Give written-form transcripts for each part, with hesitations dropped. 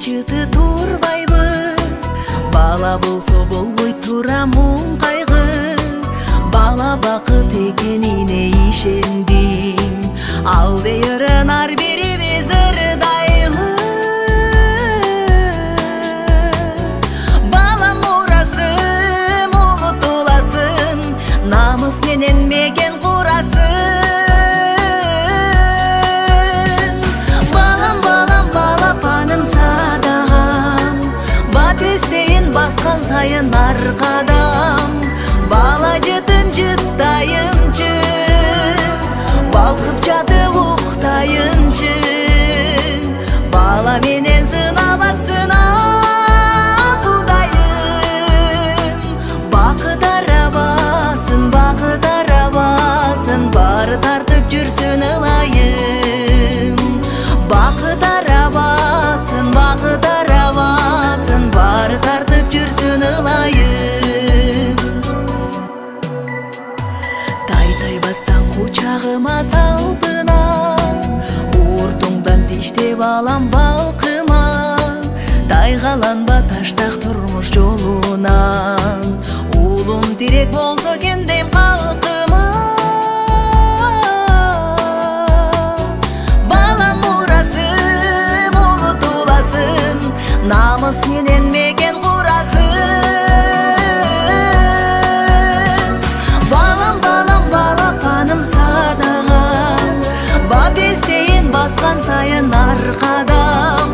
жыты турбайбы, бала болсо болбой тура муң кайгы. Бала бакыт экенине ишендим, ал дейрен ар бирибиз ырдайлы. Бала мурасы молотуласын, намыс менен мекен курасын. Балам, балам, балапаным садагам, бапестейин баскан сайын аркадам. Бала жытын жыттайынчы, балкып жатып уктайынчы. Бала менен сынабасына Кудайым. Бакыт арабасын, бакыт арабасын, бары тартып жүрсүн ылайым. Бакыт арабасын, бакыт арабасын, бары тартып жүрсүн ылайым. Тай бассаң кучагыма талпына, уртуңдан тиштеп алам балкыма. Тайгаланба таштак турмуш жолунан, улум тирек болсо кендем калкыма. Балам мурасы молотуласын, намыс менен мекен курасын. Бапестейин баскан сайын аркадам,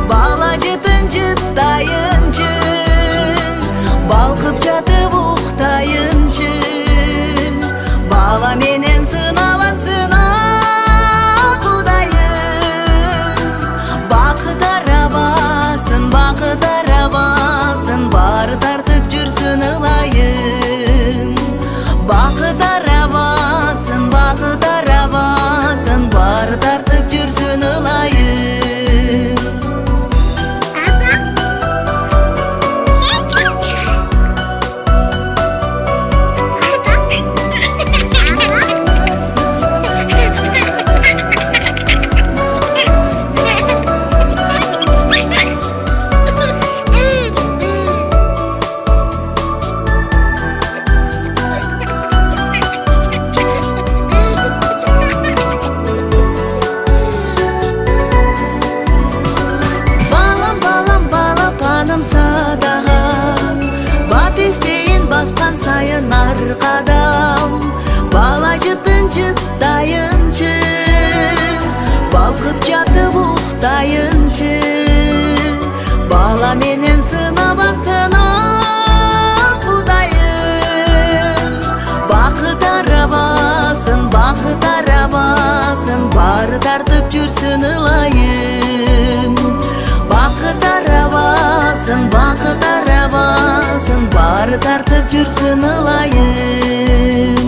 бала жытын жыттайынчы, балкып жатып уктайынчы. Бала менен сынабасына Кудайым. Бакыт арабасын, бакыт арабасын, бары тартып жүрсүн ылайым. Бакыт арабасын, бакыт арабасын, бары тартып жүрсүн ылайым. Баскан сайын аркадам, бала жытын жыттайынчы, балкып жатып уктайынчы. Бала менен сынабасына Кудайым. Бакыт арабасын, бакыт арабасын, бары тартып жүрсүн ылайым. Бакыт арабасын, бакыт арабасын, бары тартып жүрсүн ылайым.